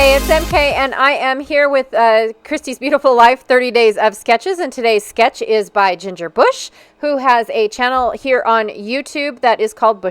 Hey, it's MK, and I am here with Christy's Beautiful Life 30 Days of Sketches, and today's sketch is by Ginger Bush, who has a channel here on YouTube that is called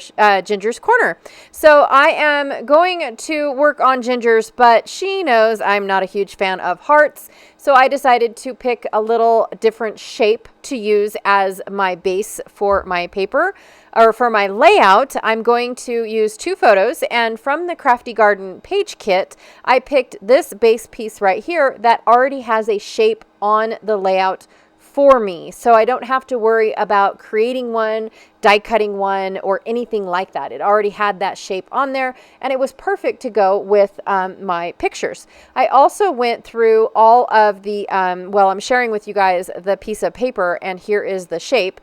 Ginger's Corner. So I am going to work on Ginger's, but she knows I'm not a huge fan of hearts, so I decided to pick a little different shape to use as my base for my paper. Or for my layout, I'm going to use two photos, and from the Crafty Garden page kit, I picked this base piece right here that already has a shape on the layout for me. So I don't have to worry about creating one, die cutting one, or anything like that. It already had that shape on there, and it was perfect to go with my pictures. I also went through all of the, I'm sharing with you guys the piece of paper, and here is the shape.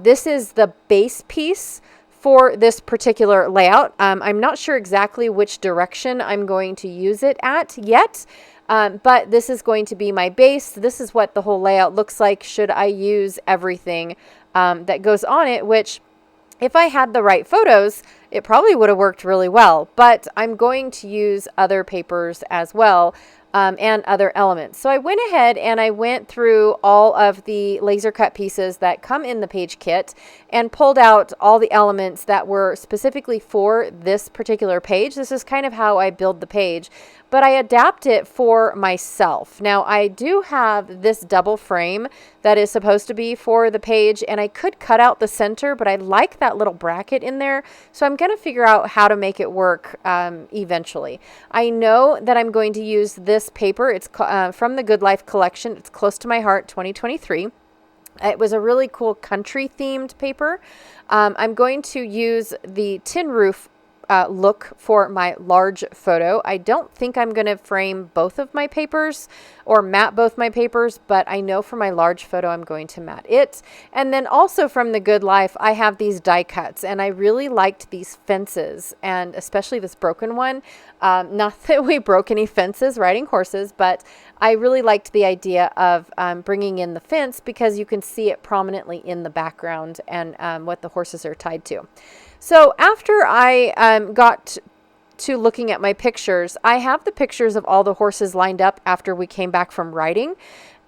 This is the base piece for this particular layout. I'm not sure exactly which direction I'm going to use it at yet. But this is going to be my base. This is what the whole layout looks like should I use everything that goes on it, which if I had the right photos, it probably would have worked really well. But I'm going to use other papers as well and other elements. So I went ahead and I went through all of the laser cut pieces that come in the page kit and pulled out all the elements that were specifically for this particular page. This is kind of how I build the page, but I adapt it for myself. Now I do have this double frame that is supposed to be for the page, and I could cut out the center, but I like that little bracket in there. So I'm going to figure out how to make it work eventually. I know that I'm going to use this paper. It's from the Good Life collection. It's Close to My Heart 2023. It was a really cool country themed paper. I'm going to use the tin roof look for my large photo. I don't think I'm going to frame both of my papers or matte both my papers, but I know for my large photo I'm going to matte it. And then also from the Good Life, I have these die cuts, and I really liked these fences, and especially this broken one. Not that we broke any fences riding horses, but I really liked the idea of bringing in the fence because you can see it prominently in the background and what the horses are tied to. So after I got to looking at my pictures, I have the pictures of all the horses lined up after we came back from riding,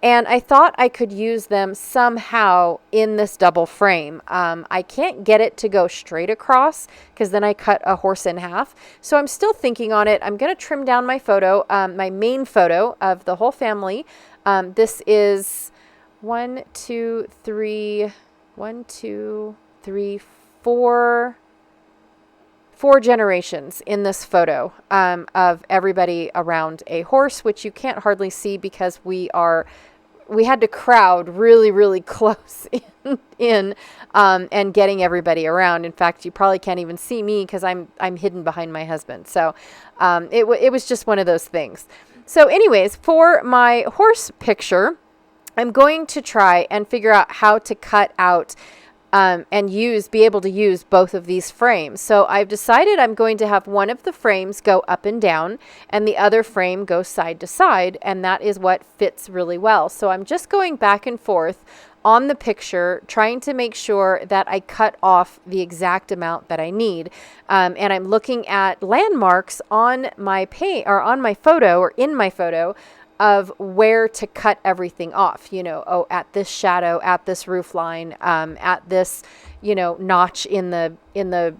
and I thought I could use them somehow in this double frame. I can't get it to go straight across because then I cut a horse in half. So I'm still thinking on it. I'm going to trim down my photo, my main photo of the whole family. This is 4 generations in this photo of everybody around a horse, which you can't hardly see because we had to crowd really, really close in and getting everybody around. In fact, you probably can't even see me because I'm hidden behind my husband. So it was just one of those things. So anyways, for my horse picture, I'm going to try and figure out how to cut out and be able to use both of these frames. So I've decided I'm going to have one of the frames go up and down and the other frame go side to side, and that is what fits really well. So I'm just going back and forth on the picture, trying to make sure that I cut off the exact amount that I need. And I'm looking at landmarks on my on my photo or in my photo of where to cut everything off, at this shadow, at this roof line, at this, notch in the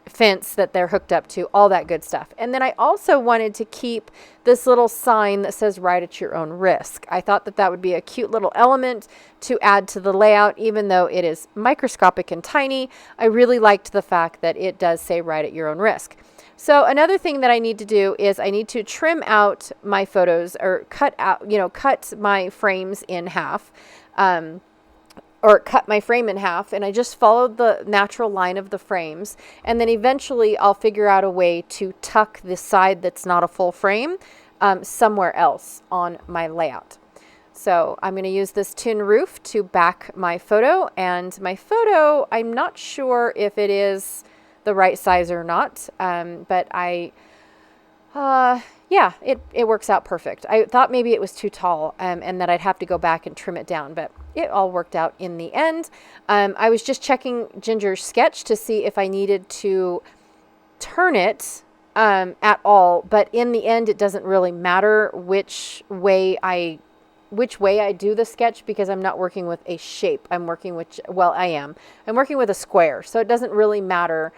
fence that they're hooked up to, all that good stuff. And then I also wanted to keep this little sign that says "Ride at your own risk." I thought that would be a cute little element to add to the layout, even though it is microscopic and tiny. I really liked the fact that it does say "Ride at your own risk." So another thing that I need to do is I need to trim out my photos, or cut my frames in half, or cut my frame in half. And I just followed the natural line of the frames. And then eventually I'll figure out a way to tuck the side that's not a full frame somewhere else on my layout. So I'm going to use this tin roof to back my photo. And my photo, I'm not sure if it is the right size or not, but it works out perfect. I thought maybe it was too tall and that I'd have to go back and trim it down, but it all worked out in the end. I was just checking Ginger's sketch to see if I needed to turn it at all. But in the end, it doesn't really matter which way I do the sketch, because I'm not working with a shape. I'm working with, well, I am. I'm working with a square. So it doesn't really matter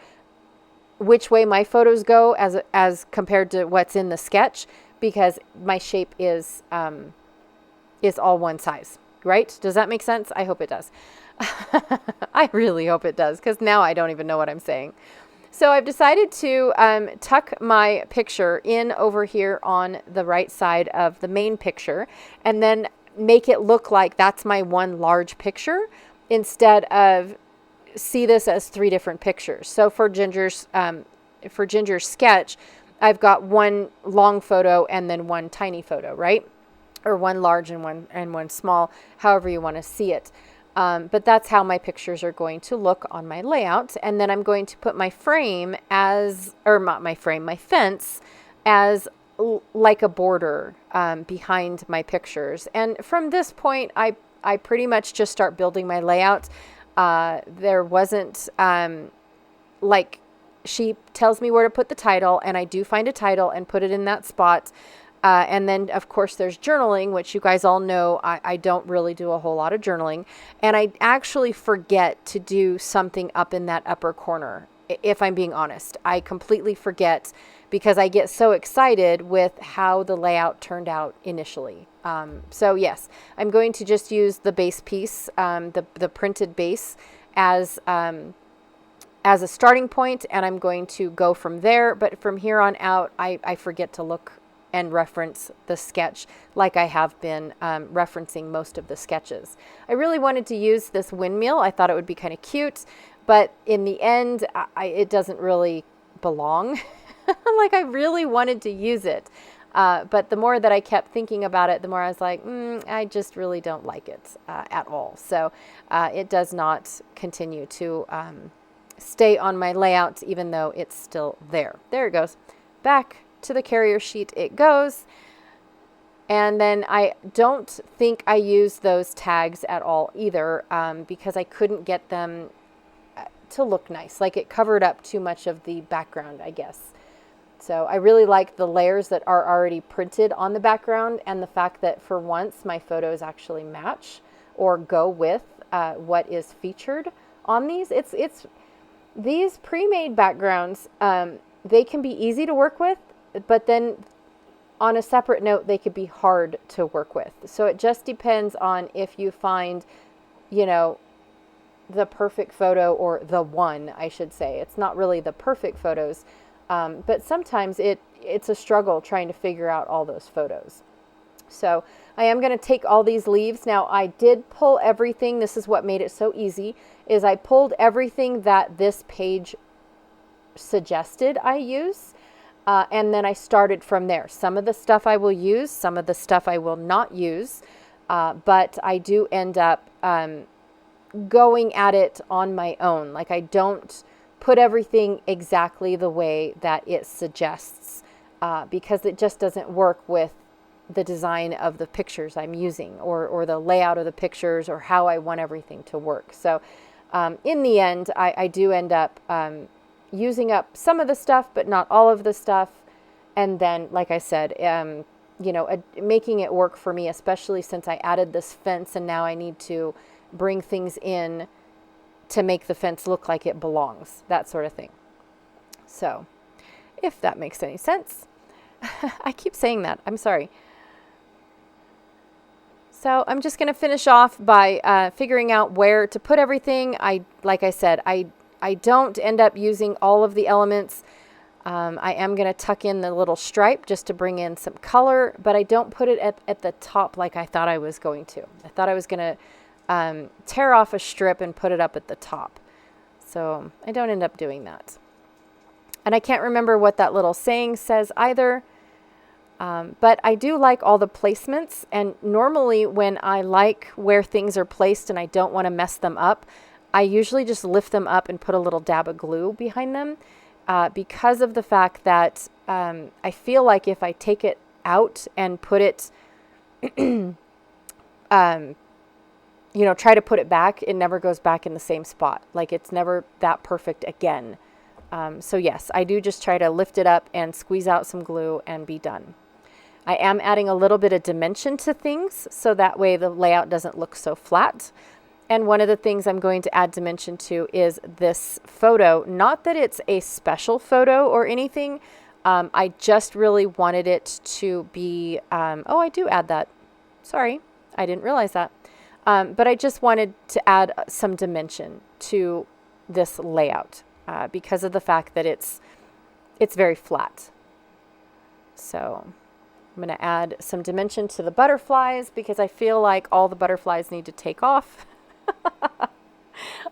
which way my photos go as compared to what's in the sketch, because my shape is all one size, right? Does that make sense? I hope it does. I really hope it does, because now I don't even know what I'm saying. So I've decided to tuck my picture in over here on the right side of the main picture, and then make it look like that's my one large picture, instead of see this as 3 different pictures. So for Ginger's sketch, I've got one long photo and then one tiny photo, right? Or one large and one small, however you want to see it. But that's how my pictures are going to look on my layout. And then I'm going to put my frame my fence as like a border behind my pictures. And from this point, I pretty much just start building my layout. There wasn't like, she tells me where to put the title, and I do find a title and put it in that spot. And then, of course, there's journaling, which you guys all know I don't really do a whole lot of journaling. And I actually forget to do something up in that upper corner, if I'm being honest. I completely forget, because I get so excited with how the layout turned out initially. So yes, I'm going to just use the base piece, the printed base, as a starting point, and I'm going to go from there. But from here on out, I forget to look and reference the sketch like I have been referencing most of the sketches. I really wanted to use this windmill. I thought it would be kind of cute, but in the end, it doesn't really belong. Like, I really wanted to use it. But the more that I kept thinking about it, the more I was like, I just really don't like it at all. So it does not continue to stay on my layout, even though it's still there. There it goes. Back to the carrier sheet it goes. And then I don't think I used those tags at all either, because I couldn't get them to look nice. Like, it covered up too much of the background, I guess. So I really like the layers that are already printed on the background, and the fact that for once my photos actually match or go with what is featured on these. It's these pre-made backgrounds, they can be easy to work with, but then on a separate note, they could be hard to work with. So it just depends on if you find, the perfect photo, or the one, I should say. It's not really the perfect photos, but sometimes it's a struggle trying to figure out all those photos. So I am going to take all these leaves. Now, I did pull everything. This is what made it so easy, is I pulled everything that this page suggested I use. And then I started from there. Some of the stuff I will use, some of the stuff I will not use. But I do end up going at it on my own. Like, I don't put everything exactly the way that it suggests, because it just doesn't work with the design of the pictures I'm using, or the layout of the pictures, or how I want everything to work. So in the end, I do end up using up some of the stuff, but not all of the stuff. And then, like I said, making it work for me, especially since I added this fence, and now I need to bring things in to make the fence look like it belongs, that sort of thing. So, if that makes any sense. I keep saying that. I'm sorry. So I'm just going to finish off by figuring out where to put everything. Like I said, I don't end up using all of the elements. I am going to tuck in the little stripe just to bring in some color, but I don't put it at the top like I thought I was going to. I thought I was going to tear off a strip and put it up at the top. So I don't end up doing that. And I can't remember what that little saying says either. But I do like all the placements. And normally when I like where things are placed and I don't want to mess them up, I usually just lift them up and put a little dab of glue behind them. Because of the fact that I feel like if I take it out and put it, try to put it back, it never goes back in the same spot. Like, it's never that perfect again. So yes, I do just try to lift it up and squeeze out some glue and be done. I am adding a little bit of dimension to things so that way the layout doesn't look so flat. And one of the things I'm going to add dimension to is this photo. Not that it's a special photo or anything. I just really wanted it to be, oh, I do add that. Sorry, I didn't realize that. But I just wanted to add some dimension to this layout because of the fact that it's very flat. So I'm going to add some dimension to the butterflies because I feel like all the butterflies need to take off.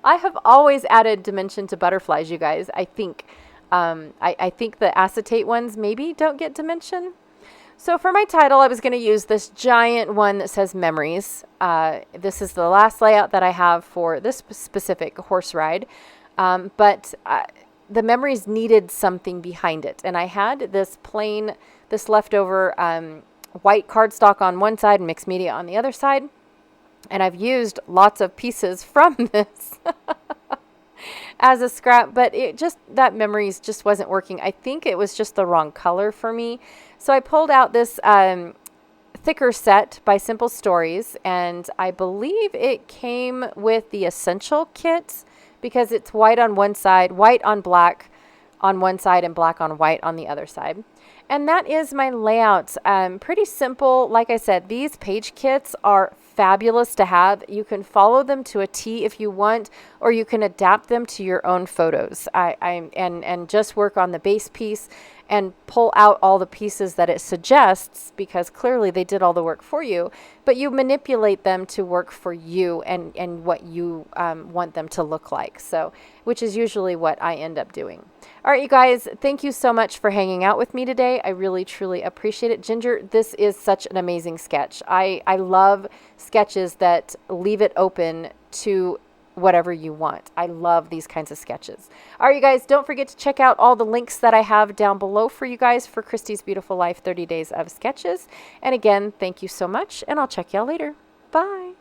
I have always added dimension to butterflies, you guys. I think I think the acetate ones maybe don't get dimension. So for my title, I was going to use this giant one that says memories. This is the last layout that I have for this specific horse ride. But the memories needed something behind it. And I had this leftover white cardstock on one side and mixed media on the other side. And I've used lots of pieces from this as a scrap, but that memories just wasn't working. I think it was just the wrong color for me. So I pulled out this thicker set by Simple Stories, and I believe it came with the Essential kit because it's white on one side, white on black on one side, and black on white on the other side. And that is my layout. Pretty simple. Like I said, these page kits are fabulous to have. You can follow them to a T if you want, or you can adapt them to your own photos. And just work on the base piece and pull out all the pieces that it suggests, because clearly they did all the work for you, but you manipulate them to work for you and what you want them to look like. So, which is usually what I end up doing. All right, you guys, thank you so much for hanging out with me today. I really, truly appreciate it. Ginger, this is such an amazing sketch. I love sketches that leave it open to whatever you want. I love these kinds of sketches. All right, you guys, don't forget to check out all the links that I have down below for you guys for Christy's Beautiful Life 30 Days of Sketches. And again, thank you so much, and I'll check y'all later. Bye.